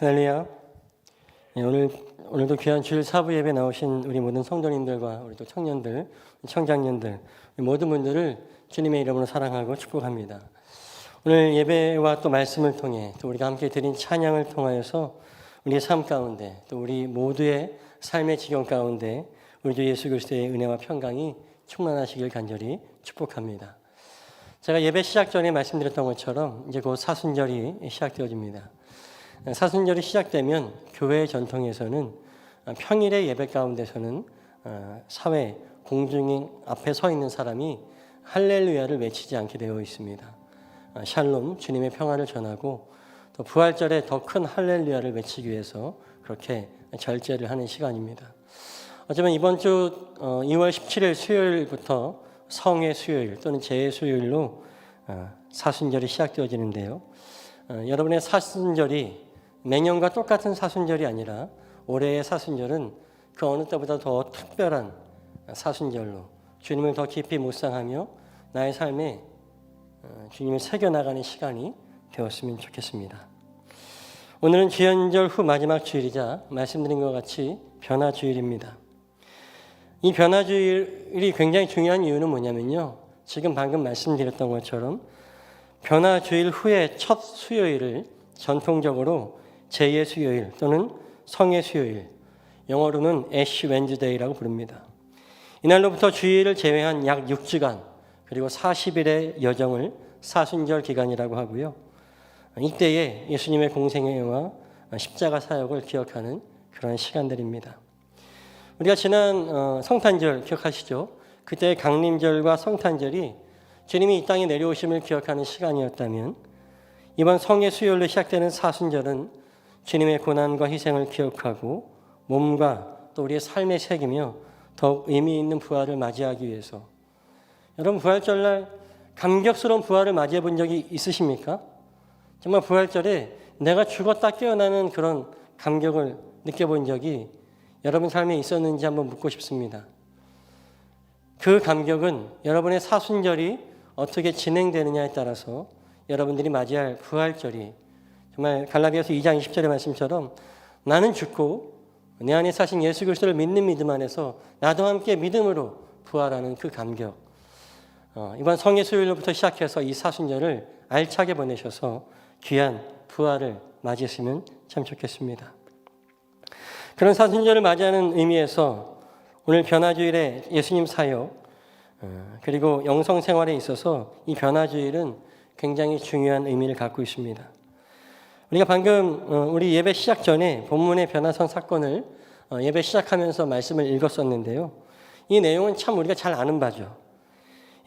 할렐루야. 오늘도 귀한 주일 사부 예배 나오신 우리 모든 성도님들과 우리 또 청년들, 청장년들 모든 분들을 주님의 이름으로 사랑하고 축복합니다. 오늘 예배와 또 말씀을 통해 또 우리가 함께 드린 찬양을 통하여서 우리의 삶 가운데 또 우리 모두의 삶의 지경 가운데 우리 주 예수 그리스도의 은혜와 평강이 충만하시길 간절히 축복합니다. 제가 예배 시작 전에 말씀드렸던 것처럼 이제 곧 사순절이 시작되어집니다. 사순절이 시작되면 교회 전통에서는 평일의 예배 가운데서는 사회 공중인 앞에 서 있는 사람이 할렐루야를 외치지 않게 되어 있습니다. 샬롬 주님의 평안을 전하고 또 부활절에 더 큰 할렐루야를 외치기 위해서 그렇게 절제를 하는 시간입니다. 어쩌면 이번 주 2월 17일 수요일부터 성의 수요일 또는 제의 수요일로 사순절이 시작되어지는데요. 여러분의 사순절이 매년과 똑같은 사순절이 아니라 올해의 사순절은 그 어느 때보다 더 특별한 사순절로 주님을 더 깊이 묵상하며 나의 삶에 주님을 새겨나가는 시간이 되었으면 좋겠습니다. 오늘은 주연절 후 마지막 주일이자 말씀드린 것 같이 변화주일입니다. 이 변화주일이 굉장히 중요한 이유는 뭐냐면요. 지금 방금 말씀드렸던 것처럼 변화주일 후에 첫 수요일을 전통적으로 제2의 수요일 또는 성의 수요일, 영어로는 애쉬 웬즈데이라고 부릅니다. 이날로부터 주일을 제외한 약 6주간 그리고 40일의 여정을 사순절 기간이라고 하고요. 이때에 예수님의 공생애와 십자가 사역을 기억하는 그런 시간들입니다. 우리가 지난 성탄절 기억하시죠? 그때 강림절과 성탄절이 주님이 이 땅에 내려오심을 기억하는 시간이었다면 이번 성의 수요일로 시작되는 사순절은 주님의 고난과 희생을 기억하고 몸과 또 우리의 삶에 새기며 더욱 의미 있는 부활을 맞이하기 위해서 여러분 부활절날 감격스러운 부활을 맞이해 본 적이 있으십니까? 정말 부활절에 내가 죽었다 깨어나는 그런 감격을 느껴본 적이 여러분 삶에 있었는지 한번 묻고 싶습니다. 그 감격은 여러분의 사순절이 어떻게 진행되느냐에 따라서 여러분들이 맞이할 부활절이 정말 갈라디아서 2장 20절의 말씀처럼 나는 죽고 내 안에 사신 예수 그리스도를 믿는 믿음 안에서 나도 함께 믿음으로 부활하는 그 감격. 이번 성의 수요일부터 시작해서 이 사순절을 알차게 보내셔서 귀한 부활을 맞이했으면 참 좋겠습니다. 그런 사순절을 맞이하는 의미에서 오늘 변화주일의 예수님 사역 그리고 영성 생활에 있어서 이 변화주일은 굉장히 중요한 의미를 갖고 있습니다. 우리가 방금 우리 예배 시작 전에 본문의 변화선 사건을 예배 시작하면서 말씀을 읽었었는데요. 이 내용은 참 우리가 잘 아는 바죠.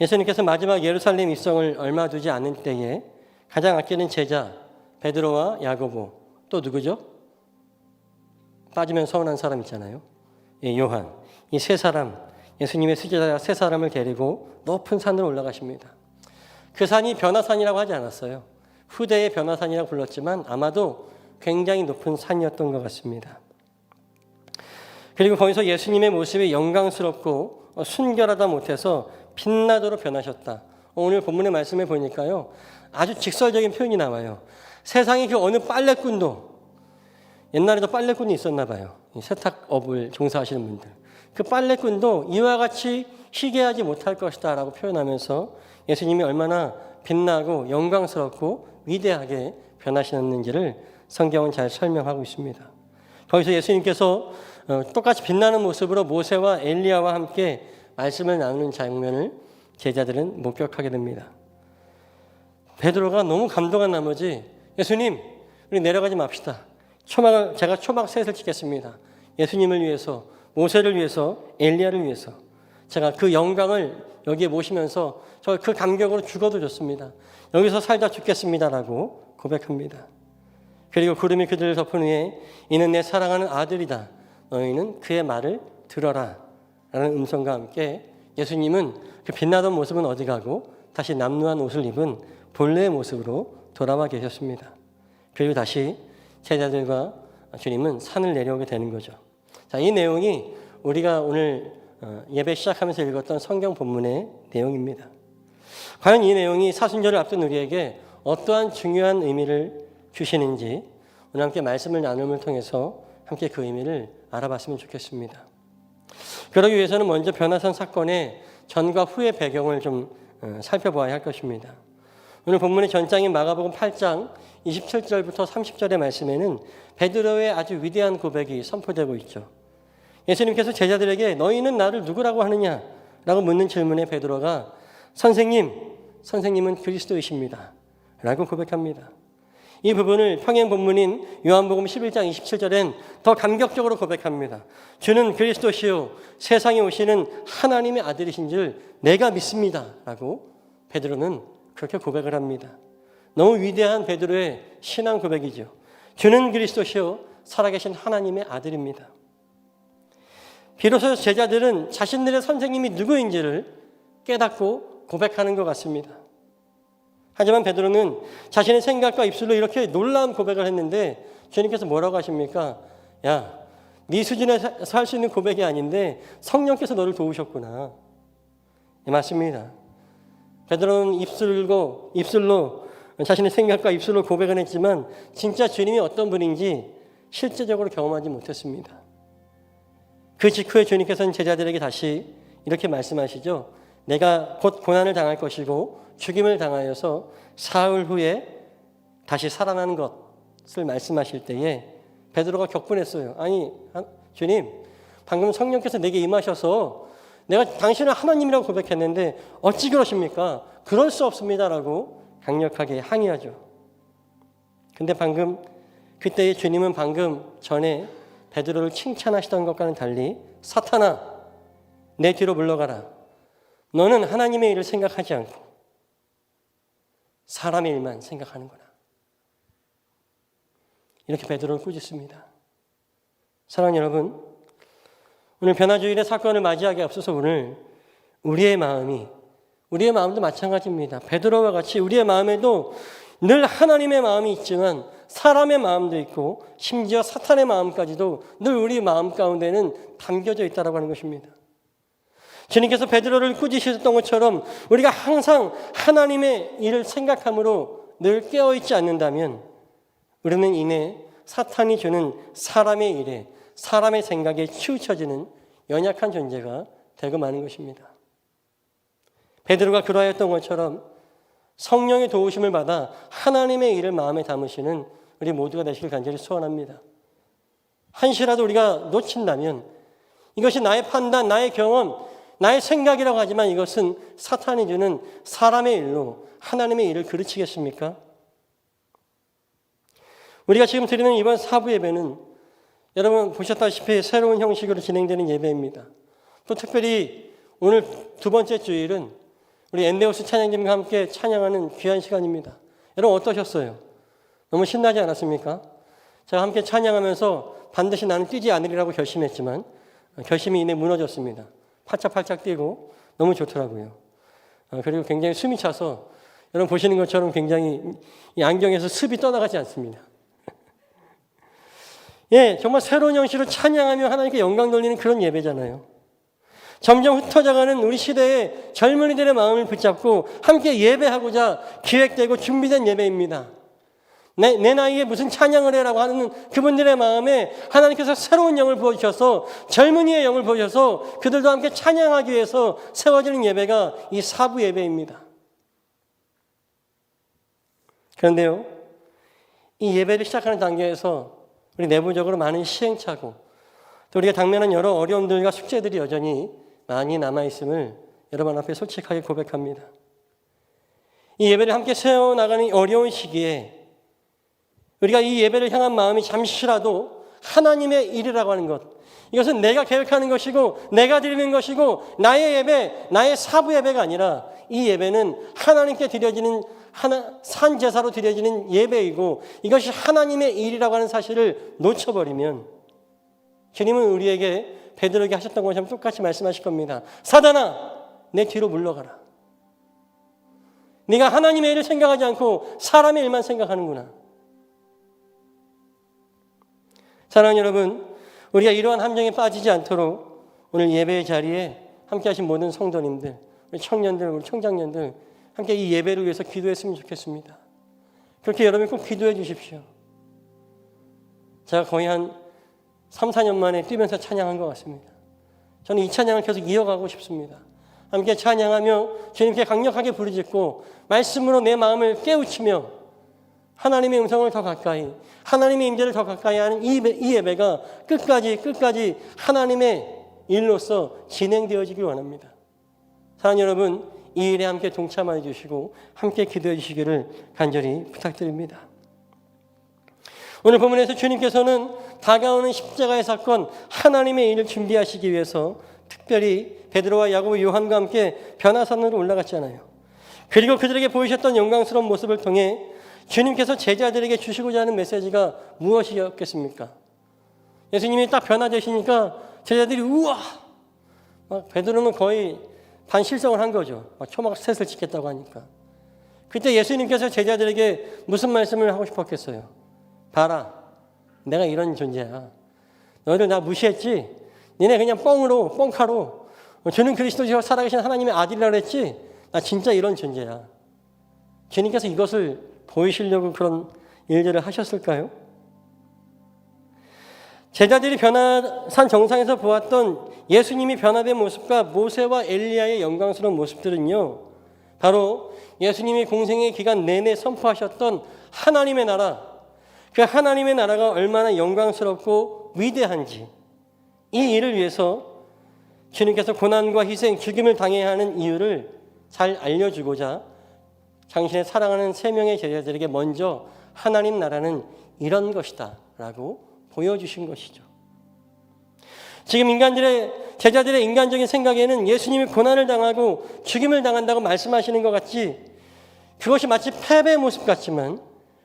예수님께서 마지막 예루살렘 입성을 얼마 두지 않은 때에 가장 아끼는 제자 베드로와 야고보 또 누구죠? 빠지면 서운한 사람 있잖아요. 요한. 이 세 사람 예수님의 수제자 세 사람을 데리고 높은 산으로 올라가십니다. 그 산이 변화산이라고 하지 않았어요. 후대의 변화산이라고 불렀지만 아마도 굉장히 높은 산이었던 것 같습니다. 그리고 거기서 예수님의 모습이 영광스럽고 순결하다 못해서 빛나도록 변하셨다. 오늘 본문의 말씀을 보니까요. 아주 직설적인 표현이 나와요. 세상에 그 어느 빨래꾼도 옛날에도 빨래꾼이 있었나 봐요. 세탁업을 종사하시는 분들. 그 빨래꾼도 이와 같이 희게하지 못할 것이다 라고 표현하면서 예수님이 얼마나 빛나고 영광스럽고 위대하게 변하시는지를 성경은 잘 설명하고 있습니다. 거기서 예수님께서 똑같이 빛나는 모습으로 모세와 엘리야와 함께 말씀을 나누는 장면을 제자들은 목격하게 됩니다. 베드로가 너무 감동한 나머지 예수님 우리 내려가지 맙시다. 제가 초막 셋을 짓겠습니다. 예수님을 위해서 모세를 위해서 엘리야를 위해서 제가 그 영광을 여기에 모시면서 저 그 감격으로 죽어도 좋습니다. 여기서 살다 죽겠습니다라고 고백합니다. 그리고 구름이 그들을 덮은 후에 이는 내 사랑하는 아들이다. 너희는 그의 말을 들어라 라는 음성과 함께 예수님은 그 빛나던 모습은 어디 가고 다시 남루한 옷을 입은 본래의 모습으로 돌아와 계셨습니다. 그리고 다시 제자들과 주님은 산을 내려오게 되는 거죠. 자, 이 내용이 우리가 오늘 예배 시작하면서 읽었던 성경 본문의 내용입니다. 과연 이 내용이 사순절을 앞둔 우리에게 어떠한 중요한 의미를 주시는지 오늘 함께 말씀을 나눔을 통해서 함께 그 의미를 알아봤으면 좋겠습니다. 그러기 위해서는 먼저 변화산 사건의 전과 후의 배경을 좀 살펴보아야 할 것입니다. 오늘 본문의 전장인 마가복음 8장 27절부터 30절의 말씀에는 베드로의 아주 위대한 고백이 선포되고 있죠. 예수님께서 제자들에게 너희는 나를 누구라고 하느냐? 라고 묻는 질문에 베드로가 선생님은 그리스도이십니다. 라고 고백합니다. 이 부분을 평행 본문인 요한복음 11장 27절엔 더 감격적으로 고백합니다. 주는 그리스도시요 세상에 오시는 하나님의 아들이신 줄 내가 믿습니다. 라고 베드로는 그렇게 고백을 합니다. 너무 위대한 베드로의 신앙 고백이죠. 주는 그리스도시요 살아계신 하나님의 아들입니다. 비로소 제자들은 자신들의 선생님이 누구인지를 깨닫고 고백하는 것 같습니다. 하지만 베드로는 자신의 생각과 입술로 이렇게 놀라운 고백을 했는데 주님께서 뭐라고 하십니까? 야, 네 수준에서 할 수 있는 고백이 아닌데 성령께서 너를 도우셨구나. 네, 맞습니다. 베드로는 입술로 자신의 생각과 입술로 고백을 했지만 진짜 주님이 어떤 분인지 실제적으로 경험하지 못했습니다. 그 직후에 주님께서는 제자들에게 다시 이렇게 말씀하시죠. 내가 곧 고난을 당할 것이고 죽임을 당하여서 사흘 후에 다시 살아나는 것을 말씀하실 때에 베드로가 격분했어요. 아니 주님, 방금 성령께서 내게 임하셔서 내가 당신을 하나님이라고 고백했는데 어찌 그러십니까? 그럴 수 없습니다라고 강력하게 항의하죠. 근데 그때의 주님은 방금 전에 베드로를 칭찬하시던 것과는 달리 사탄아, 내 뒤로 물러가라. 너는 하나님의 일을 생각하지 않고 사람의 일만 생각하는구나. 이렇게 베드로를 꾸짖습니다. 사랑하는 여러분, 오늘 변화주일의 사건을 맞이하기 앞서서 오늘 우리의 마음도 마찬가지입니다. 베드로와 같이 우리의 마음에도 늘 하나님의 마음이 있지만 사람의 마음도 있고 심지어 사탄의 마음까지도 늘 우리 마음 가운데는 담겨져 있다고 하는 것입니다. 주님께서 베드로를 꾸짖으셨던 것처럼 우리가 항상 하나님의 일을 생각함으로 늘 깨어있지 않는다면 우리는 이내 사탄이 주는 사람의 일에 사람의 생각에 치우쳐지는 연약한 존재가 되고 마는 것입니다. 베드로가 그러하였던 것처럼 성령의 도우심을 받아 하나님의 일을 마음에 담으시는 우리 모두가 되시길 간절히 소원합니다. 한시라도 우리가 놓친다면 이것이 나의 판단, 나의 경험, 나의 생각이라고 하지만 이것은 사탄이 주는 사람의 일로 하나님의 일을 그르치겠습니까? 우리가 지금 드리는 이번 사부 예배는 여러분 보셨다시피 새로운 형식으로 진행되는 예배입니다. 또 특별히 오늘 두 번째 주일은 우리 엔데오스 찬양팀과 함께 찬양하는 귀한 시간입니다. 여러분 어떠셨어요? 너무 신나지 않았습니까? 제가 함께 찬양하면서 반드시 나는 뛰지 않으리라고 결심했지만 결심이 이내 무너졌습니다. 팔짝팔짝 뛰고 너무 좋더라고요. 그리고 굉장히 숨이 차서 여러분 보시는 것처럼 굉장히 이 안경에서 습이 떠나가지 않습니다. 예, 정말 새로운 형식으로 찬양하며 하나님께 영광 돌리는 그런 예배잖아요. 점점 흩어져가는 우리 시대의 젊은이들의 마음을 붙잡고 함께 예배하고자 기획되고 준비된 예배입니다. 내 나이에 무슨 찬양을 해라고 하는 그분들의 마음에 하나님께서 새로운 영을 부어주셔서 젊은이의 영을 부어주셔서 그들도 함께 찬양하기 위해서 세워지는 예배가 이 사부 예배입니다. 그런데요, 이 예배를 시작하는 단계에서 우리 내부적으로 많은 시행착오, 또 우리가 당면한 여러 어려움들과 숙제들이 여전히 많이 남아있음을 여러분 앞에 솔직하게 고백합니다. 이 예배를 함께 세워나가는 어려운 시기에 우리가 이 예배를 향한 마음이 잠시라도 하나님의 일이라고 하는 것, 이것은 내가 계획하는 것이고 내가 드리는 것이고 나의 예배, 나의 사부 예배가 아니라 이 예배는 하나님께 드려지는 산 제사로 드려지는 예배이고 이것이 하나님의 일이라고 하는 사실을 놓쳐버리면 주님은 우리에게 베드로에게 하셨던 것처럼 똑같이 말씀하실 겁니다. 사단아, 내 뒤로 물러가라. 네가 하나님의 일을 생각하지 않고 사람의 일만 생각하는구나. 사랑하는 여러분, 우리가 이러한 함정에 빠지지 않도록 오늘 예배의 자리에 함께 하신 모든 성도님들, 우리 청년들, 우리 청장년들 함께 이 예배를 위해서 기도했으면 좋겠습니다. 그렇게 여러분이 꼭 기도해 주십시오. 제가 거의 한 3, 4년 만에 뛰면서 찬양한 것 같습니다. 저는 이 찬양을 계속 이어가고 싶습니다. 함께 찬양하며 주님께 강력하게 부르짖고 말씀으로 내 마음을 깨우치며 하나님의 음성을 더 가까이, 하나님의 임재를 더 가까이 하는 이 예배가 끝까지 하나님의 일로서 진행되어지길 원합니다. 사랑하는 여러분, 이 일에 함께 동참해 주시고 함께 기도해 주시기를 간절히 부탁드립니다. 오늘 본문에서 주님께서는 다가오는 십자가의 사건, 하나님의 일을 준비하시기 위해서 특별히 베드로와 야고보, 요한과 함께 변화산으로 올라갔잖아요. 그리고 그들에게 보이셨던 영광스러운 모습을 통해 주님께서 제자들에게 주시고자 하는 메시지가 무엇이었겠습니까? 예수님이 딱 변화되시니까 제자들이 우와! 막 베드로는 거의 반실성을 한 거죠. 막 초막셋을 짓겠다고 하니까. 그때 예수님께서 제자들에게 무슨 말씀을 하고 싶었겠어요? 봐라, 내가 이런 존재야. 너희들 나 무시했지? 니네 그냥 뻥카로 주는 그리스도시와 살아계신 하나님의 아들이라고 그랬지? 나 진짜 이런 존재야. 주님께서 이것을 보이시려고 그런 일들을 하셨을까요? 제자들이 변화산 정상에서 보았던 예수님이 변화된 모습과 모세와 엘리야의 영광스러운 모습들은요, 바로 예수님이 공생의 기간 내내 선포하셨던 하나님의 나라, 그 하나님의 나라가 얼마나 영광스럽고 위대한지, 이 일을 위해서 주님께서 고난과 희생, 죽임을 당해야 하는 이유를 잘 알려주고자 당신의 사랑하는 세 명의 제자들에게 먼저 하나님 나라는 이런 것이다 라고 보여주신 것이죠. 지금 제자들의 인간적인 생각에는 예수님이 고난을 당하고 죽임을 당한다고 말씀하시는 것 같지, 그것이 마치 패배의 모습 같지만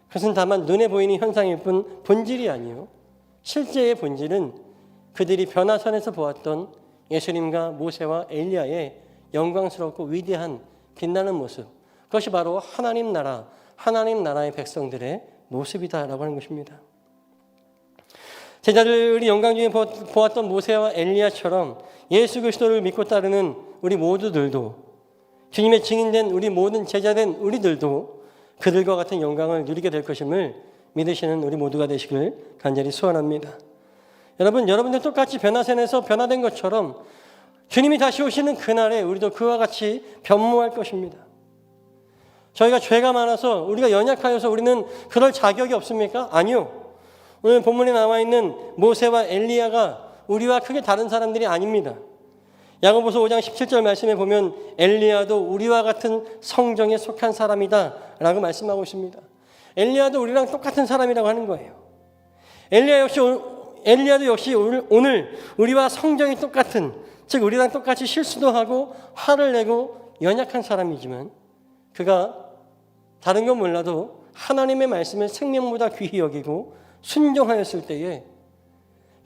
그것은 다만 눈에 보이는 현상일 뿐 본질이 아니요, 실제의 본질은 그들이 변화산에서 보았던 예수님과 모세와 엘리야의 영광스럽고 위대한 빛나는 모습, 그것이 바로 하나님 나라의 백성들의 모습이다라고 하는 것입니다. 제자들이 영광 중에 보았던 모세와 엘리야처럼 예수 그리스도를 믿고 따르는 우리 모두들도, 주님의 증인된 우리 모든 제자된 우리들도 그들과 같은 영광을 누리게 될 것임을 믿으시는 우리 모두가 되시길 간절히 소원합니다. 여러분들 똑같이 변화산에서 변화된 것처럼 주님이 다시 오시는 그날에 우리도 그와 같이 변모할 것입니다. 저희가 죄가 많아서, 우리가 연약하여서 우리는 그럴 자격이 없습니까? 아니요. 오늘 본문에 나와 있는 모세와 엘리야가 우리와 크게 다른 사람들이 아닙니다. 야고보서 5장 17절 말씀에 보면 엘리야도 우리와 같은 성정에 속한 사람이다 라고 말씀하고 있습니다. 엘리야도 우리랑 똑같은 사람이라고 하는 거예요. 엘리야도 역시 오늘 우리와 성정이 똑같은, 즉 우리랑 똑같이 실수도 하고 화를 내고 연약한 사람이지만, 그가 다른 건 몰라도 하나님의 말씀을 생명보다 귀히 여기고 순종하였을 때에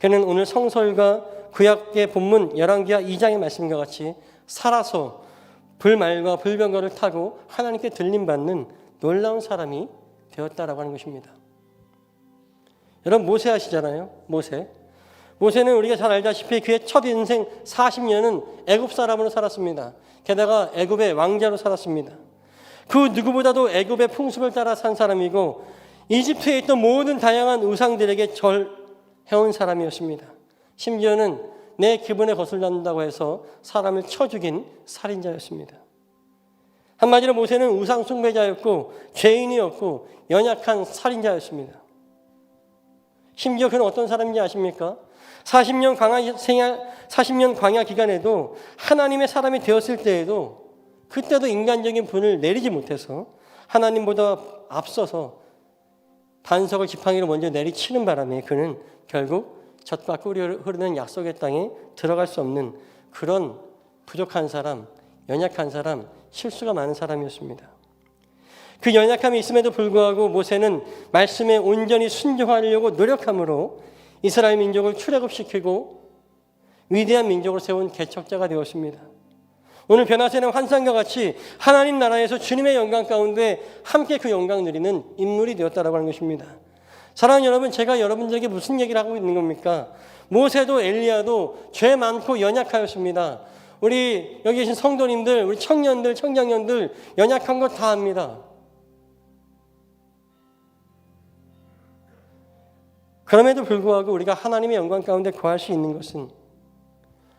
그는 오늘 성서일과 구약의 본문 열왕기하 2장의 말씀과 같이 살아서 불말과 불병거를 타고 하나님께 들림받는 놀라운 사람이 되었다라고 하는 것입니다. 여러분, 모세 아시잖아요. 모세는 우리가 잘 알다시피 그의 첫 인생 40년은 애굽 사람으로 살았습니다. 게다가 애굽의 왕자로 살았습니다. 그 누구보다도 애굽의 풍습을 따라 산 사람이고 이집트에 있던 모든 다양한 우상들에게 절해온 사람이었습니다. 심지어는 내 기분에 거슬린다고 해서 사람을 쳐 죽인 살인자였습니다. 한마디로 모세는 우상 숭배자였고 죄인이었고 연약한 살인자였습니다. 심지어 그는 어떤 사람인지 아십니까? 40년 광야 기간에도 하나님의 사람이 되었을 때에도 그때도 인간적인 분을 내리지 못해서 하나님보다 앞서서 반석을 지팡이로 먼저 내리치는 바람에 그는 결국 젖과 꿀이 흐르는 약속의 땅에 들어갈 수 없는 그런 부족한 사람, 연약한 사람, 실수가 많은 사람이었습니다. 그 연약함이 있음에도 불구하고 모세는 말씀에 온전히 순종하려고 노력함으로 이스라엘 민족을 출애굽시키고 위대한 민족을 세운 개척자가 되었습니다. 오늘 변화되는 환상과 같이 하나님 나라에서 주님의 영광 가운데 함께 그 영광 누리는 인물이 되었다라고 하는 것입니다. 사랑하는 여러분, 제가 여러분들에게 무슨 얘기를 하고 있는 겁니까? 모세도 엘리야도 죄 많고 연약하였습니다. 우리 여기 계신 성도님들, 우리 청년들, 청장년들 연약한 거 다 압니다. 그럼에도 불구하고 우리가 하나님의 영광 가운데 거할 수 있는 것은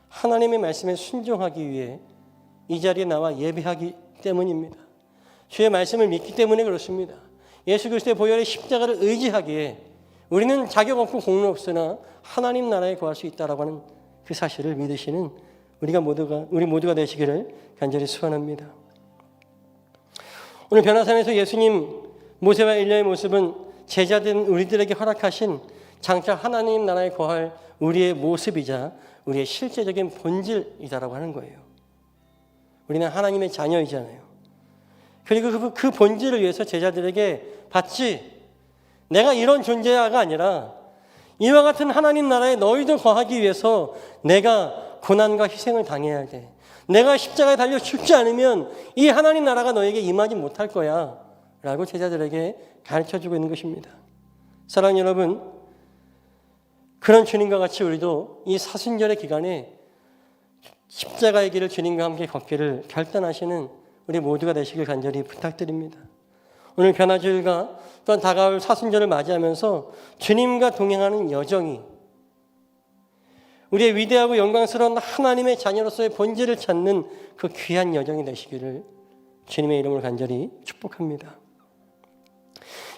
하나님의 말씀에 순종하기 위해 이 자리에 나와 예배하기 때문입니다. 주의 말씀을 믿기 때문에 그렇습니다. 예수 그리스도의 보혈의 십자가를 의지하기에 우리는 자격 없고 공로 없으나 하나님 나라에 거할 수 있다라고 하는 그 사실을 믿으시는 우리 모두가 되시기를 간절히 소원합니다. 오늘 변화산에서 예수님 모세와 엘리야의 모습은 제자된 우리들에게 허락하신 장차 하나님 나라에 거할 우리의 모습이자 우리의 실제적인 본질이다라고 하는 거예요. 우리는 하나님의 자녀이잖아요. 그리고 그 본질을 위해서 제자들에게 받지, 내가 이런 존재가 아니라 이와 같은 하나님 나라에 너희도 거하기 위해서 내가 고난과 희생을 당해야 돼. 내가 십자가에 달려 죽지 않으면 이 하나님 나라가 너에게 임하지 못할 거야 라고 제자들에게 가르쳐주고 있는 것입니다. 사랑하는 여러분, 그런 주님과 같이 우리도 이 사순절의 기간에 십자가의 길을 주님과 함께 걷기를 결단하시는 우리 모두가 되시길 간절히 부탁드립니다. 오늘 변화주일과 또한 다가올 사순절을 맞이하면서 주님과 동행하는 여정이 우리의 위대하고 영광스러운 하나님의 자녀로서의 본질을 찾는 그 귀한 여정이 되시기를 주님의 이름으로 간절히 축복합니다.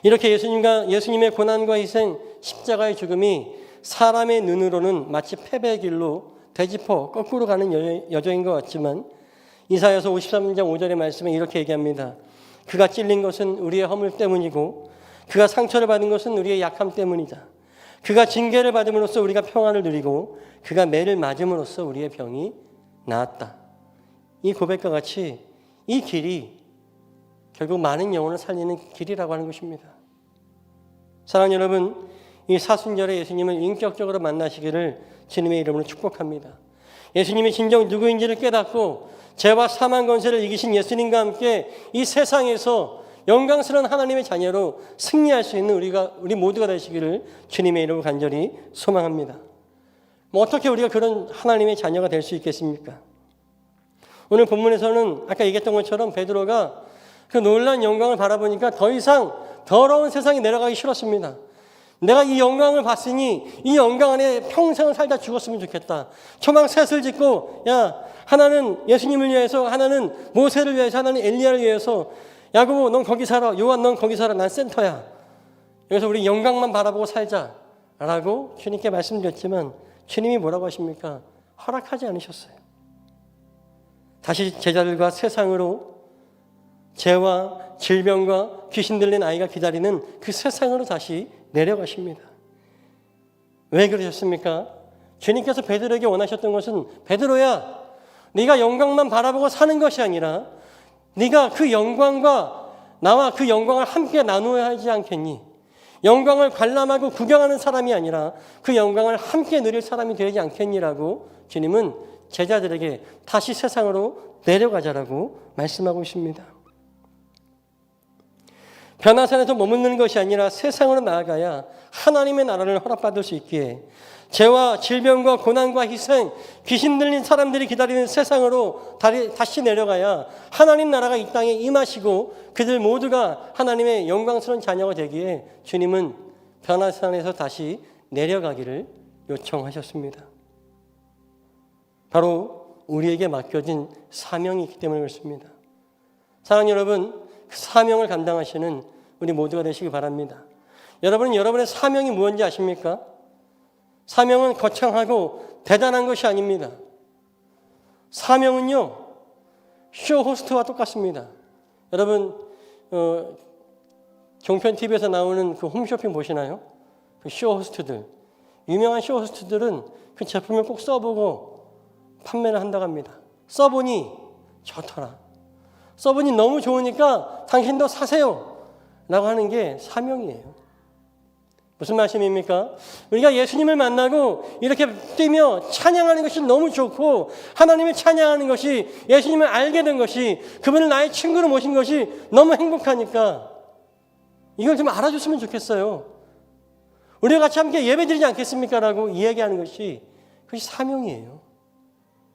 이렇게 예수님의 고난과 희생, 십자가의 죽음이 사람의 눈으로는 마치 패배의 길로 되짚어 거꾸로 가는 여정인 것 같지만 이사야서 53장 5절의 말씀에 이렇게 얘기합니다. 그가 찔린 것은 우리의 허물 때문이고 그가 상처를 받은 것은 우리의 약함 때문이다. 그가 징계를 받음으로써 우리가 평안을 누리고 그가 매를 맞음으로써 우리의 병이 나았다. 이 고백과 같이 이 길이 결국 많은 영혼을 살리는 길이라고 하는 것입니다. 사랑하는 여러분, 이 사순절에 예수님을 인격적으로 만나시기를 주님의 이름으로 축복합니다. 예수님이 진정 누구인지를 깨닫고 죄와 사망 권세를 이기신 예수님과 함께 이 세상에서 영광스러운 하나님의 자녀로 승리할 수 있는 우리 모두가 되시기를 주님의 이름으로 간절히 소망합니다. 어떻게 우리가 그런 하나님의 자녀가 될 수 있겠습니까? 오늘 본문에서는 아까 얘기했던 것처럼 베드로가 그 놀라운 영광을 바라보니까 더 이상 더러운 세상에 내려가기 싫었습니다. 내가 이 영광을 봤으니 이 영광 안에 평생을 살다 죽었으면 좋겠다. 초막 셋을 짓고 하나는 예수님을 위해서, 하나는 모세를 위해서, 하나는 엘리야를 위해서, 야고보 넌 거기 살아, 요한 넌 거기 살아, 난 센터야. 여기서 우리 영광만 바라보고 살자라고 주님께 말씀드렸지만 주님이 뭐라고 하십니까? 허락하지 않으셨어요. 다시 제자들과 세상으로, 죄와 질병과 귀신 들린 아이가 기다리는 그 세상으로 다시 내려가십니다. 왜 그러셨습니까? 주님께서 베드로에게 원하셨던 것은 베드로야, 네가 영광만 바라보고 사는 것이 아니라 네가 그 영광과 나와 그 영광을 함께 나누어야 하지 않겠니? 영광을 관람하고 구경하는 사람이 아니라 그 영광을 함께 누릴 사람이 되지 않겠니라고 주님은 제자들에게 다시 세상으로 내려가자라고 말씀하고 있습니다. 변화산에서 머무는 것이 아니라 세상으로 나아가야 하나님의 나라를 허락받을 수 있기에 죄와 질병과 고난과 희생, 귀신 들린 사람들이 기다리는 세상으로 다시 내려가야 하나님 나라가 이 땅에 임하시고 그들 모두가 하나님의 영광스러운 자녀가 되기에 주님은 변화산에서 다시 내려가기를 요청하셨습니다. 바로 우리에게 맡겨진 사명이 있기 때문에 그렇습니다. 사랑하는 여러분, 그 사명을 감당하시는 우리 모두가 되시기 바랍니다. 여러분은 여러분의 사명이 무엇인지 아십니까? 사명은 거창하고 대단한 것이 아닙니다. 사명은요, 쇼 호스트와 똑같습니다. 여러분, 종편 TV에서 나오는 그 홈쇼핑 보시나요? 그 쇼 호스트들, 유명한 쇼 호스트들은 그 제품을 꼭 써보고 판매를 한다고 합니다. 써보니 좋더라. 써보니 너무 좋으니까 당신도 사세요 라고 하는 게 사명이에요. 무슨 말씀입니까? 우리가 예수님을 만나고 이렇게 뛰며 찬양하는 것이 너무 좋고 하나님을 찬양하는 것이, 예수님을 알게 된 것이, 그분을 나의 친구로 모신 것이 너무 행복하니까 이걸 좀 알아줬으면 좋겠어요. 우리가 같이 함께 예배드리지 않겠습니까? 라고 이야기하는 것이, 그것이 사명이에요.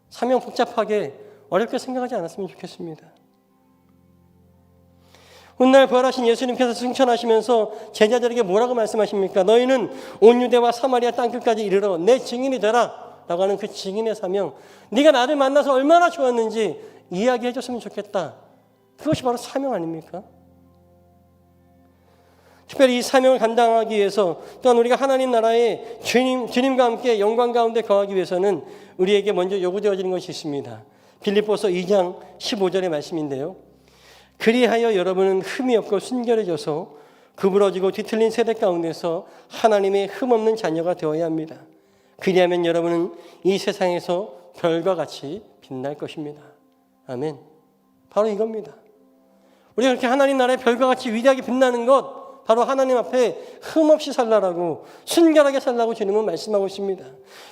사명 복잡하게 어렵게 생각하지 않았으면 좋겠습니다. 훗날 부활하신 예수님께서 승천하시면서 제자들에게 뭐라고 말씀하십니까? 너희는 온 유대와 사마리아 땅끝까지 이르러 내 증인이 되라 라고 하는 그 증인의 사명, 네가 나를 만나서 얼마나 좋았는지 이야기해 줬으면 좋겠다. 그것이 바로 사명 아닙니까? 특별히 이 사명을 감당하기 위해서, 또한 우리가 하나님 나라의 주님과 함께 영광 가운데 거하기 위해서는 우리에게 먼저 요구되어지는 것이 있습니다. 빌립보서 2장 15절의 말씀인데요. 그리하여 여러분은 흠이 없고 순결해져서 구부러지고 뒤틀린 세대 가운데서 하나님의 흠없는 자녀가 되어야 합니다. 그리하면 여러분은 이 세상에서 별과 같이 빛날 것입니다. 아멘. 바로 이겁니다. 우리가 그렇게 하나님 나라의 별과 같이 위대하게 빛나는 것, 바로 하나님 앞에 흠없이 살라라고, 순결하게 살라고 주님은 말씀하고 있습니다.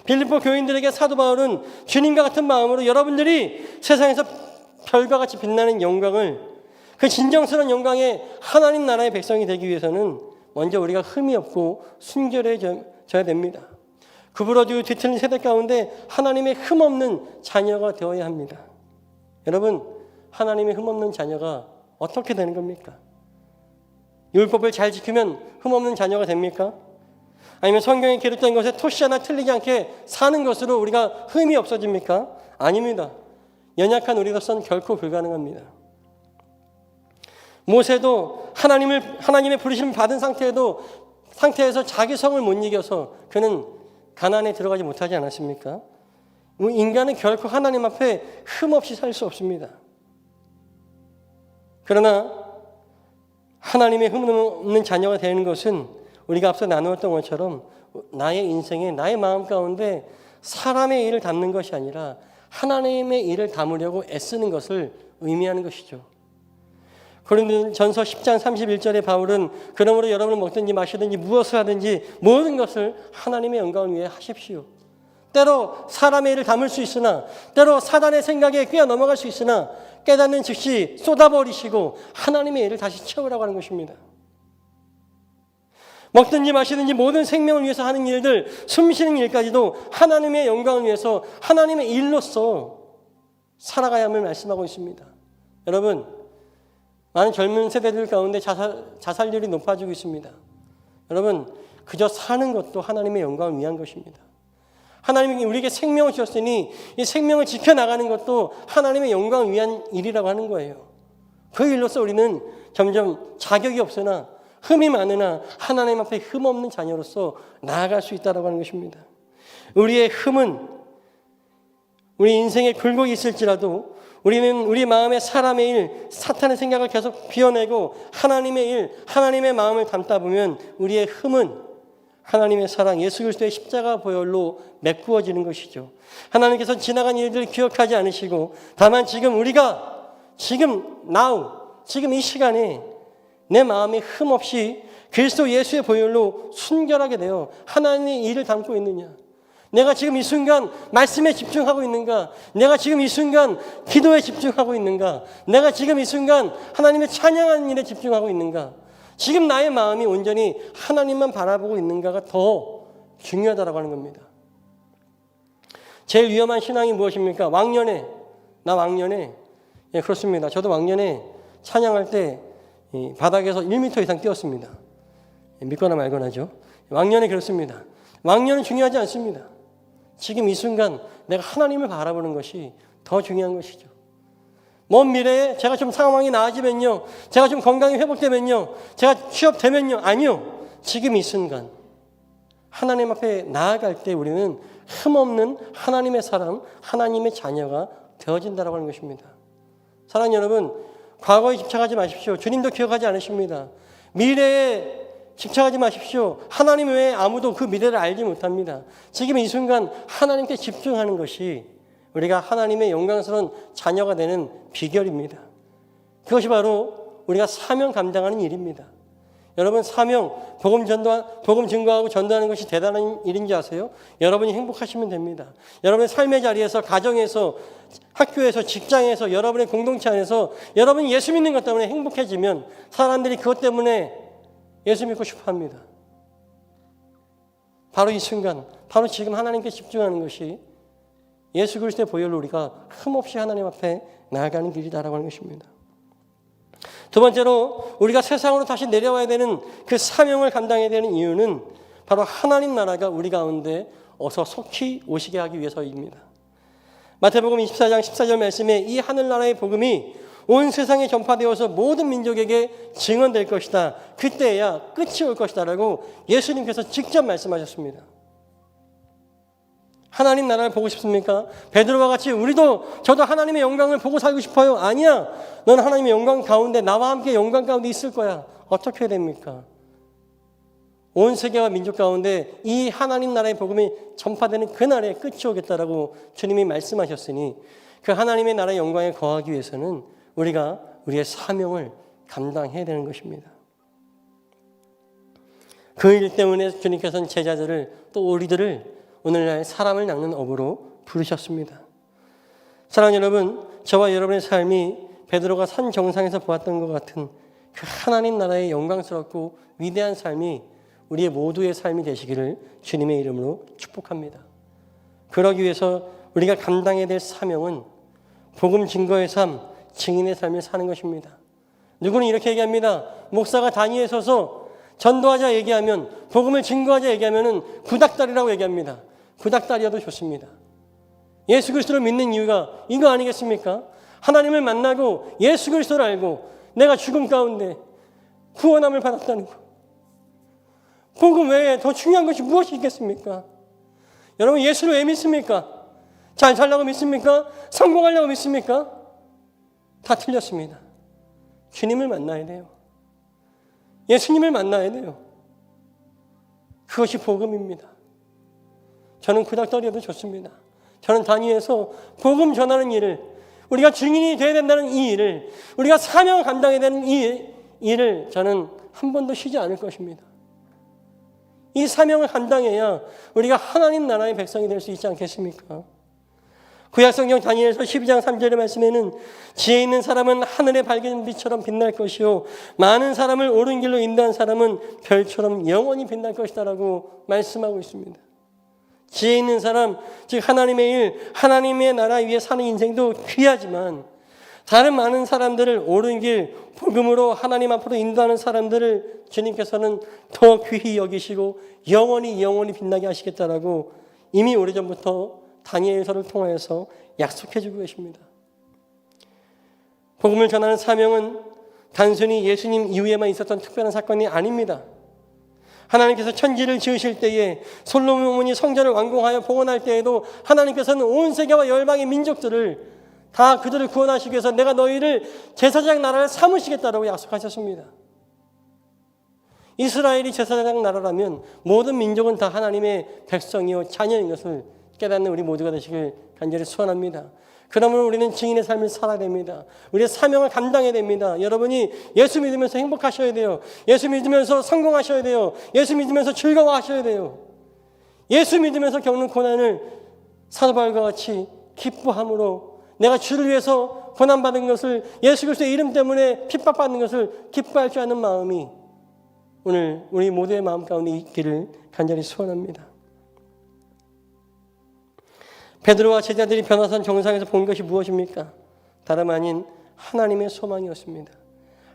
빌립보 교인들에게 사도 바울은 주님과 같은 마음으로 여러분들이 세상에서 별과 같이 빛나는 영광을, 그 진정스러운 영광의 하나님 나라의 백성이 되기 위해서는 먼저 우리가 흠이 없고 순결해져야 됩니다. 구부러지고 뒤틀린 세대 가운데 하나님의 흠없는 자녀가 되어야 합니다. 여러분, 하나님의 흠없는 자녀가 어떻게 되는 겁니까? 율법을 잘 지키면 흠없는 자녀가 됩니까? 아니면 성경에 기록된 것에 토시 하나 틀리지 않게 사는 것으로 우리가 흠이 없어집니까? 아닙니다. 연약한 우리로서는 결코 불가능합니다. 모세도 하나님의 부르심을 받은 상태에서 자기 성을 못 이겨서 그는 가나안에 들어가지 못하지 않았습니까? 인간은 결코 하나님 앞에 흠없이 살 수 없습니다. 그러나 하나님의 흠없는 자녀가 되는 것은 우리가 앞서 나누었던 것처럼 나의 인생에, 나의 마음 가운데 사람의 일을 담는 것이 아니라 하나님의 일을 담으려고 애쓰는 것을 의미하는 것이죠. 고린도전서 10장 31절에 바울은 그러므로 여러분은 먹든지 마시든지 무엇을 하든지 모든 것을 하나님의 영광을 위해 하십시오. 때로 사람의 일을 담을 수 있으나, 때로 사단의 생각에 뛰어넘어갈 수 있으나 깨닫는 즉시 쏟아버리시고 하나님의 일을 다시 채우라고 하는 것입니다. 먹든지 마시든지 모든 생명을 위해서 하는 일들, 숨쉬는 일까지도 하나님의 영광을 위해서 하나님의 일로서 살아가야 함을 말씀하고 있습니다. 여러분, 많은 젊은 세대들 가운데 자살률이 높아지고 있습니다. 여러분, 그저 사는 것도 하나님의 영광을 위한 것입니다. 하나님이 우리에게 생명을 주셨으니 이 생명을 지켜나가는 것도 하나님의 영광을 위한 일이라고 하는 거예요. 그 일로서 우리는 점점 자격이 없으나 흠이 많으나 하나님 앞에 흠없는 자녀로서 나아갈 수 있다고 하는 것입니다. 우리의 흠은 우리 인생에 굴곡이 있을지라도 우리는 우리 마음에 사람의 일, 사탄의 생각을 계속 비워내고 하나님의 일, 하나님의 마음을 담다 보면 우리의 흠은 하나님의 사랑, 예수 그리스도의 십자가 보혈로 메꾸어지는 것이죠. 하나님께서 지나간 일들을 기억하지 않으시고 다만 지금 우리가 지금 이 시간에 내 마음이 흠없이 그리스도 예수의 보혈로 순결하게 되어 하나님의 일을 담고 있느냐, 내가 지금 이 순간 말씀에 집중하고 있는가, 내가 지금 이 순간 기도에 집중하고 있는가, 내가 지금 이 순간 하나님의 찬양하는 일에 집중하고 있는가, 지금 나의 마음이 온전히 하나님만 바라보고 있는가가 더 중요하다고 하는 겁니다. 제일 위험한 신앙이 무엇입니까? 왕년에, 예, 그렇습니다. 저도 왕년에 찬양할 때 바닥에서 1m 이상 뛰었습니다. 믿거나 말거나죠. 왕년에 그렇습니다. 왕년은 중요하지 않습니다. 지금 이 순간 내가 하나님을 바라보는 것이 더 중요한 것이죠. 먼 미래에 제가 좀 상황이 나아지면요, 제가 좀 건강이 회복되면요, 제가 취업되면요, 아니요. 지금 이 순간 하나님 앞에 나아갈 때 우리는 흠없는 하나님의 사람, 하나님의 자녀가 되어진다고 하는 것입니다. 사랑하는 여러분, 과거에 집착하지 마십시오. 주님도 기억하지 않으십니다. 미래에 집착하지 마십시오. 하나님 외에 아무도 그 미래를 알지 못합니다. 지금 이 순간 하나님께 집중하는 것이 우리가 하나님의 영광스러운 자녀가 되는 비결입니다. 그것이 바로 우리가 사명 감당하는 일입니다. 여러분, 사명, 복음 증거하고 전도하는 것이 대단한 일인지 아세요? 여러분이 행복하시면 됩니다. 여러분의 삶의 자리에서, 가정에서, 학교에서, 직장에서, 여러분의 공동체 안에서 여러분이 예수 믿는 것 때문에 행복해지면 사람들이 그것 때문에 예수 믿고 싶어 합니다. 바로 이 순간, 바로 지금 하나님께 집중하는 것이 예수 그리스도의 보혈로 우리가 흠없이 하나님 앞에 나아가는 길이다라고 하는 것입니다. 두 번째로 우리가 세상으로 다시 내려와야 되는 그 사명을 감당해야 되는 이유는 바로 하나님 나라가 우리 가운데 어서 속히 오시게 하기 위해서입니다. 마태복음 24장 14절 말씀에 이 하늘나라의 복음이 온 세상에 전파되어서 모든 민족에게 증언될 것이다. 그때야 끝이 올 것이다 라고 예수님께서 직접 말씀하셨습니다. 하나님 나라를 보고 싶습니까? 베드로와 같이 저도 하나님의 영광을 보고 살고 싶어요. 아니야. 넌 하나님의 영광 가운데 나와 함께 영광 가운데 있을 거야. 어떻게 해야 됩니까? 온 세계와 민족 가운데 이 하나님 나라의 복음이 전파되는 그날에 끝이 오겠다라고 주님이 말씀하셨으니 그 하나님의 나라의 영광에 거하기 위해서는 우리가 우리의 사명을 감당해야 되는 것입니다. 그 일 때문에 주님께서는 제자들을 또 우리들을 오늘날 사람을 낚는 업으로 부르셨습니다. 사랑하는 여러분, 저와 여러분의 삶이 베드로가 산 정상에서 보았던 것 같은 그 하나님 나라의 영광스럽고 위대한 삶이 우리의 모두의 삶이 되시기를 주님의 이름으로 축복합니다. 그러기 위해서 우리가 감당해야 될 사명은 복음 증거의 삶, 증인의 삶을 사는 것입니다. 누구는 이렇게 얘기합니다. 목사가 단위에 서서 전도하자 얘기하면, 복음을 증거하자 얘기하면 구닥다리라고 얘기합니다. 구닥다리여도 좋습니다. 예수 그리스도를 믿는 이유가 이거 아니겠습니까? 하나님을 만나고 예수 그리스도를 알고 내가 죽음 가운데 구원함을 받았다는 것. 복음 외에 더 중요한 것이 무엇이 있겠습니까? 여러분, 예수를 왜 믿습니까? 잘 살려고 믿습니까? 성공하려고 믿습니까? 다 틀렸습니다. 주님을 만나야 돼요. 예수님을 만나야 돼요. 그것이 복음입니다. 저는 구닥다리여도 좋습니다. 저는 단위에서 복음 전하는 일을, 우리가 증인이 되어야 된다는 이 일을, 우리가 사명을 감당해야 되는 이 일을 저는 한 번도 쉬지 않을 것입니다. 이 사명을 감당해야 우리가 하나님 나라의 백성이 될 수 있지 않겠습니까? 구약성경 다니엘서 12장 3절의 말씀에는 지혜 있는 사람은 하늘의 밝은 빛처럼 빛날 것이요 많은 사람을 옳은 길로 인도한 사람은 별처럼 영원히 빛날 것이다 라고 말씀하고 있습니다. 지혜 있는 사람, 즉 하나님의 일, 하나님의 나라 위에 사는 인생도 귀하지만 다른 많은 사람들을 옳은 길, 복음으로 하나님 앞으로 인도하는 사람들을 주님께서는 더 귀히 여기시고 영원히 빛나게 하시겠다라고 이미 오래전부터 다니엘서를 통하여서 약속해주고 계십니다. 복음을 전하는 사명은 단순히 예수님 이후에만 있었던 특별한 사건이 아닙니다. 하나님께서 천지를 지으실 때에 솔로몬이 성전을 완공하여 봉헌할 때에도 하나님께서는 온 세계와 열방의 민족들을 다 그들을 구원하시기 위해서 내가 너희를 제사장 나라를 삼으시겠다라고 약속하셨습니다. 이스라엘이 제사장 나라라면 모든 민족은 다 하나님의 백성이요 자녀인 것을 깨닫는 우리 모두가 되시길 간절히 소원합니다. 그러면 우리는 증인의 삶을 살아야 됩니다. 우리의 사명을 감당해야 됩니다. 여러분이 예수 믿으면서 행복하셔야 돼요. 예수 믿으면서 성공하셔야 돼요. 예수 믿으면서 즐거워하셔야 돼요. 예수 믿으면서 겪는 고난을 사도 바울과 같이 기뻐함으로 내가 주를 위해서 고난받은 것을, 예수 그리스도의 이름 때문에 핍박받는 것을 기뻐할 줄 아는 마음이 오늘 우리 모두의 마음 가운데 있기를 간절히 소원합니다. 베드로와 제자들이 변화산 정상에서 본 것이 무엇입니까? 다름 아닌 하나님의 소망이었습니다.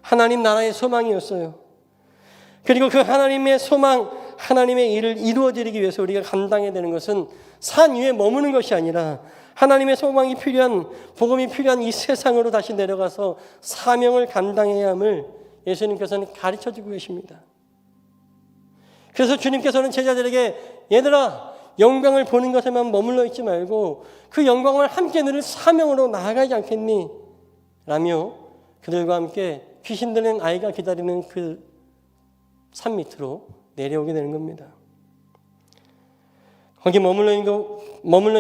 하나님 나라의 소망이었어요. 그리고 그 하나님의 소망, 하나님의 일을 이루어드리기 위해서 우리가 감당해야 되는 것은 산 위에 머무는 것이 아니라 하나님의 소망이 필요한, 복음이 필요한 이 세상으로 다시 내려가서 사명을 감당해야 함을 예수님께서는 가르쳐주고 계십니다. 그래서 주님께서는 제자들에게 얘들아, 영광을 보는 것에만 머물러 있지 말고 그 영광을 함께 누릴 사명으로 나아가지 않겠니? 라며 그들과 함께 귀신 들린 아이가 기다리는 그 산 밑으로 내려오게 되는 겁니다. 거기 머물러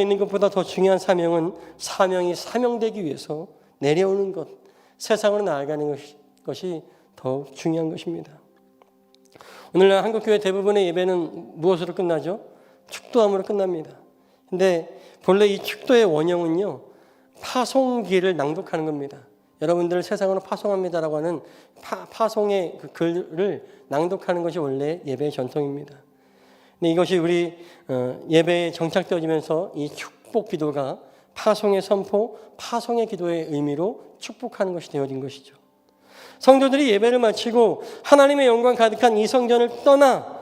있는 것보다 더 중요한 사명은 사명이 사명되기 위해서 내려오는 것, 세상으로 나아가는 것이 더 중요한 것입니다. 오늘날 한국교회 대부분의 예배는 무엇으로 끝나죠? 축도함으로 끝납니다. 근데 본래 이 축도의 원형은요, 파송기를 낭독하는 겁니다. 여러분들 세상으로 파송합니다라고 하는 파송의 그 글을 낭독하는 것이 원래 예배의 전통입니다. 근데 이것이 우리 예배에 정착되어지면서 이 축복 기도가 파송의 선포, 파송의 기도의 의미로 축복하는 것이 되어진 것이죠. 성도들이 예배를 마치고 하나님의 영광 가득한 이 성전을 떠나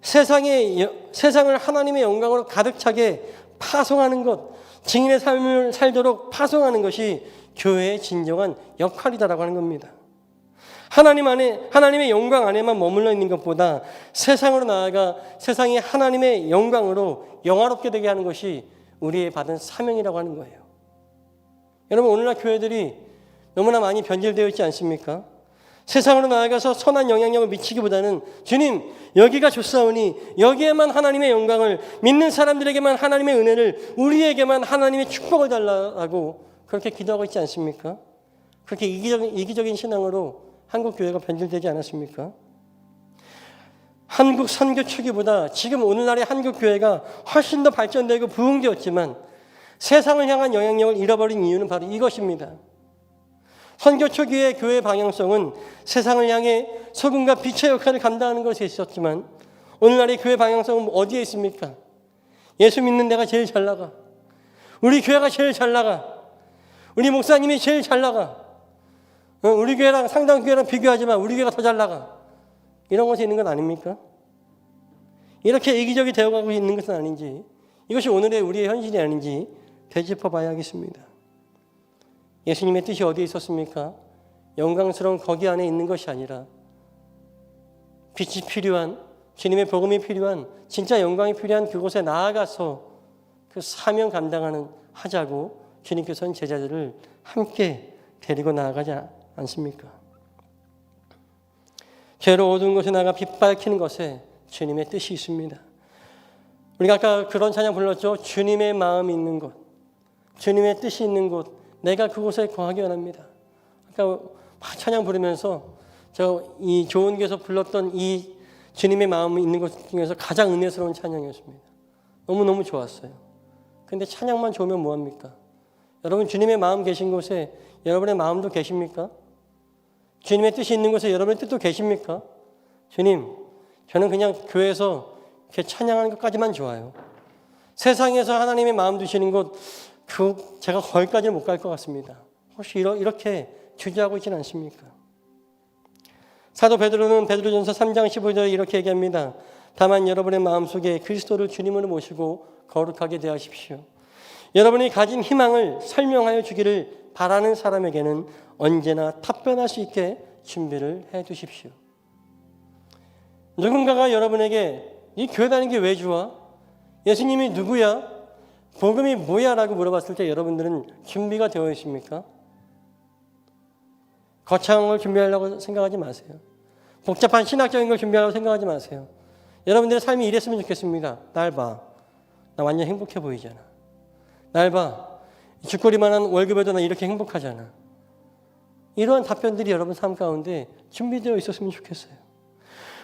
세상을 하나님의 영광으로 가득 차게 파송하는 것, 증인의 삶을 살도록 파송하는 것이 교회의 진정한 역할이다라고 하는 겁니다. 하나님 안에, 하나님의 영광 안에만 머물러 있는 것보다 세상으로 나아가 세상이 하나님의 영광으로 영화롭게 되게 하는 것이 우리의 받은 사명이라고 하는 거예요. 여러분, 오늘날 교회들이 너무나 많이 변질되어 있지 않습니까? 세상으로 나아가서 선한 영향력을 미치기보다는 주님, 여기가 좋사오니 여기에만 하나님의 영광을, 믿는 사람들에게만 하나님의 은혜를, 우리에게만 하나님의 축복을 달라고 그렇게 기도하고 있지 않습니까? 그렇게 이기적인 신앙으로 한국 교회가 변질되지 않았습니까? 한국 선교 초기보다 지금 오늘날의 한국 교회가 훨씬 더 발전되고 부흥되었지만 세상을 향한 영향력을 잃어버린 이유는 바로 이것입니다. 선교 초기의 교회 방향성은 세상을 향해 소금과 빛의 역할을 감당하는 것에 있었지만 오늘날의 교회 방향성은 어디에 있습니까? 예수 믿는 데가 제일 잘 나가. 우리 교회가 제일 잘 나가. 우리 목사님이 제일 잘 나가. 우리 교회랑 상당 교회랑 비교하지만 우리 교회가 더 잘 나가. 이런 것이 있는 건 아닙니까? 이렇게 이기적이 되어가고 있는 것은 아닌지, 이것이 오늘의 우리의 현실이 아닌지 되짚어 봐야겠습니다. 예수님의 뜻이 어디에 있었습니까? 영광스러운 거기 안에 있는 것이 아니라 빛이 필요한, 주님의 복음이 필요한, 진짜 영광이 필요한 그곳에 나아가서 그 사명 감당하는 하자고 주님께서는 제자들을 함께 데리고 나아가지 않습니까? 죄로 어두운 곳에 나가 빛 밝히는 것에 주님의 뜻이 있습니다. 우리가 아까 그런 찬양 불렀죠. 주님의 마음이 있는 곳, 주님의 뜻이 있는 곳, 내가 그곳에 거하기 원합니다. 아까 찬양 부르면서 이 조은교에서 불렀던 이 주님의 마음이 있는 곳 중에서 가장 은혜스러운 찬양이었습니다. 너무너무 좋았어요. 그런데 찬양만 좋으면 뭐합니까? 여러분, 주님의 마음 계신 곳에 여러분의 마음도 계십니까? 주님의 뜻이 있는 곳에 여러분의 뜻도 계십니까? 주님, 저는 그냥 교회에서 이렇게 찬양하는 것까지만 좋아요. 세상에서 하나님의 마음 두시는 곳, 제가 거기까지는 못 갈 것 같습니다. 혹시 이렇게 주저하고 있지는 않습니까? 사도 베드로는 베드로전서 3장 15절에 이렇게 얘기합니다. 다만 여러분의 마음속에 그리스도를 주님으로 모시고 거룩하게 대하십시오. 여러분이 가진 희망을 설명하여 주기를 바라는 사람에게는 언제나 답변할 수 있게 준비를 해 두십시오. 누군가가 여러분에게 이 교회 다니는 게 왜 좋아? 예수님이 누구야? 복음이 뭐야? 라고 물어봤을 때 여러분들은 준비가 되어 있습니까? 거창한 걸 준비하려고 생각하지 마세요. 복잡한 신학적인 걸 준비하려고 생각하지 마세요. 여러분들의 삶이 이랬으면 좋겠습니다. 날 봐. 나 완전 행복해 보이잖아. 날 봐. 쥐꼬리만한 월급에도 나 이렇게 행복하잖아. 이러한 답변들이 여러분 삶 가운데 준비되어 있었으면 좋겠어요.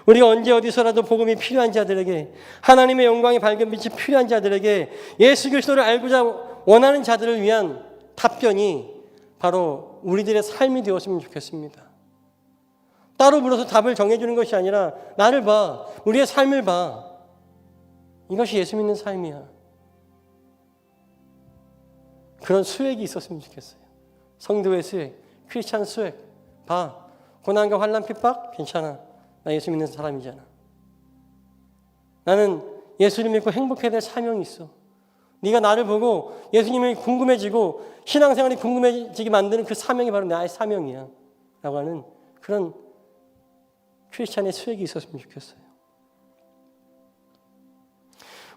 우리가 언제 어디서라도 복음이 필요한 자들에게, 하나님의 영광의 밝은 빛이 필요한 자들에게, 예수 그리스도를 알고자 원하는 자들을 위한 답변이 바로 우리들의 삶이 되었으면 좋겠습니다. 따로 물어서 답을 정해주는 것이 아니라 나를 봐, 우리의 삶을 봐. 이것이 예수 믿는 삶이야. 그런 수액이 있었으면 좋겠어요. 성도의 수액, 크리스찬 수액. 봐, 고난과 환난 핍박 괜찮아. 나 예수 믿는 사람이잖아. 나는 예수를 믿고 행복해야 될 사명이 있어. 네가 나를 보고 예수님이 궁금해지고 신앙생활이 궁금해지게 만드는 그 사명이 바로 나의 사명이야. 라고 하는 그런 크리스찬의 수액이 있었으면 좋겠어요.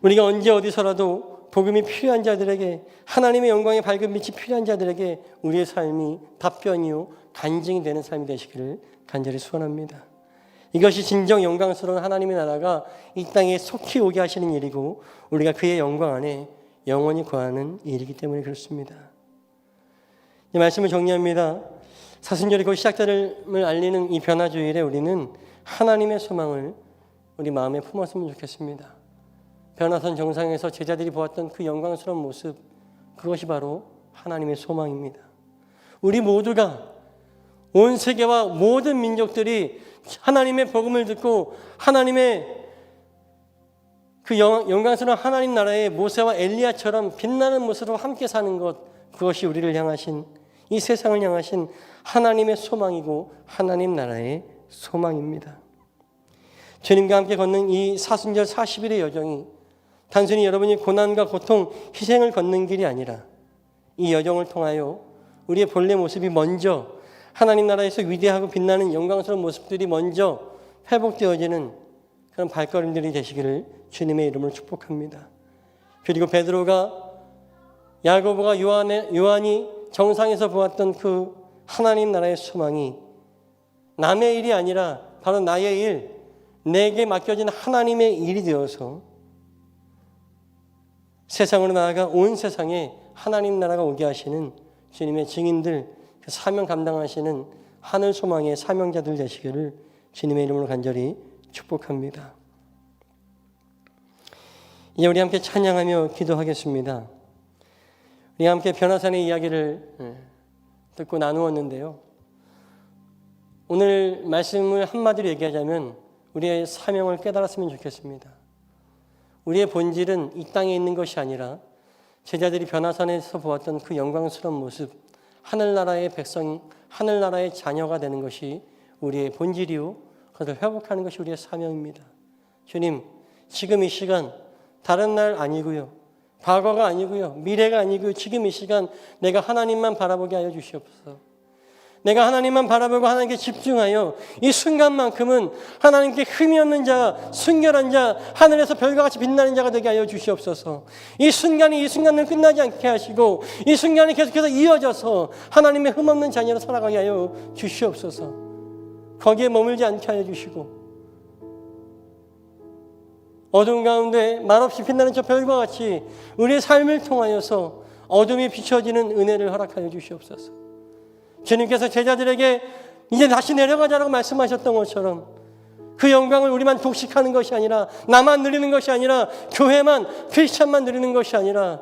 우리가 언제 어디서라도 복음이 필요한 자들에게, 하나님의 영광의 밝은 빛이 필요한 자들에게 우리의 삶이 답변이요 간증이 되는 삶이 되시기를 간절히 소원합니다. 이것이 진정 영광스러운 하나님의 나라가 이 땅에 속히 오게 하시는 일이고 우리가 그의 영광 안에 영원히 거하는 일이기 때문에 그렇습니다. 이 말씀을 정리합니다. 사순절이 곧 시작됨을 알리는 이 변화주일에 우리는 하나님의 소망을 우리 마음에 품었으면 좋겠습니다. 변화선 정상에서 제자들이 보았던 그 영광스러운 모습, 그것이 바로 하나님의 소망입니다. 우리 모두가, 온 세계와 모든 민족들이 하나님의 복음을 듣고 하나님의 그 영광스러운 하나님 나라의 모세와 엘리야처럼 빛나는 모습으로 함께 사는 것, 그것이 우리를 향하신, 이 세상을 향하신 하나님의 소망이고 하나님 나라의 소망입니다. 주님과 함께 걷는 이 사순절 40일의 여정이 단순히 여러분이 고난과 고통, 희생을 걷는 길이 아니라 이 여정을 통하여 우리의 본래 모습이 먼저 하나님 나라에서 위대하고 빛나는 영광스러운 모습들이 먼저 회복되어지는 그런 발걸음들이 되시기를 주님의 이름으로 축복합니다. 그리고 베드로가 야고보가 요한이 정상에서 보았던 그 하나님 나라의 소망이 남의 일이 아니라 바로 나의 일, 내게 맡겨진 하나님의 일이 되어서 세상으로 나아가 온 세상에 하나님 나라가 오게 하시는 주님의 증인들, 그 사명 감당하시는 하늘 소망의 사명자들 되시기를 주님의 이름으로 간절히 축복합니다. 이제 우리 함께 찬양하며 기도하겠습니다. 우리 함께 변화산의 이야기를 듣고 나누었는데요. 오늘 말씀을 한마디로 얘기하자면 우리의 사명을 깨달았으면 좋겠습니다. 우리의 본질은 이 땅에 있는 것이 아니라 제자들이 변화산에서 보았던 그 영광스러운 모습, 하늘나라의 백성, 하늘나라의 자녀가 되는 것이 우리의 본질이요, 그것을 회복하는 것이 우리의 사명입니다. 주님, 지금 이 시간 다른 날 아니고요, 과거가 아니고요, 미래가 아니고요, 지금 이 시간 내가 하나님만 바라보게 하여 주시옵소서. 내가 하나님만 바라보고 하나님께 집중하여 이 순간만큼은 하나님께 흠이 없는 자, 순결한 자, 하늘에서 별과 같이 빛나는 자가 되게 하여 주시옵소서. 이 순간이 이 순간을 끝나지 않게 하시고 이 순간이 계속해서 이어져서 하나님의 흠 없는 자녀로 살아가게 하여 주시옵소서. 거기에 머물지 않게 하여 주시고 어두운 가운데 말없이 빛나는 저 별과 같이 우리의 삶을 통하여서 어둠이 비춰지는 은혜를 허락하여 주시옵소서. 주님께서 제자들에게 이제 다시 내려가자라고 말씀하셨던 것처럼 그 영광을 우리만 독식하는 것이 아니라, 나만 누리는 것이 아니라, 교회만, 크리스찬만 누리는 것이 아니라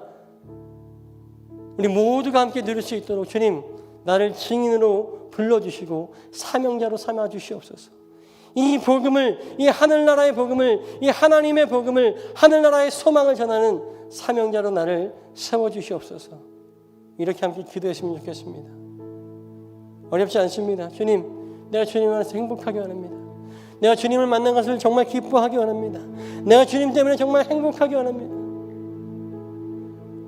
우리 모두가 함께 누릴 수 있도록 주님, 나를 증인으로 불러주시고 사명자로 삼아 주시옵소서. 이 복음을, 이 하늘나라의 복음을, 이 하나님의 복음을, 하늘나라의 소망을 전하는 사명자로 나를 세워주시옵소서. 이렇게 함께 기도했으면 좋겠습니다. 어렵지 않습니다. 주님, 내가 주님 안에서 행복하기 원합니다. 내가 주님을 만난 것을 정말 기뻐하기 원합니다. 내가 주님 때문에 정말 행복하기 원합니다.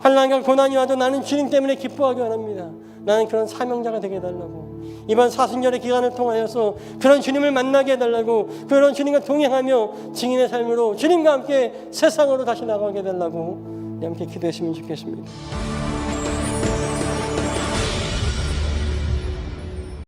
환난과 고난이 와도 나는 주님 때문에 기뻐하기 원합니다. 나는 그런 사명자가 되게 해달라고, 이번 사순절의 기간을 통하여서 그런 주님을 만나게 해달라고, 그런 주님과 동행하며 증인의 삶으로 주님과 함께 세상으로 다시 나가게 해달라고 함께 기도했으면 좋겠습니다.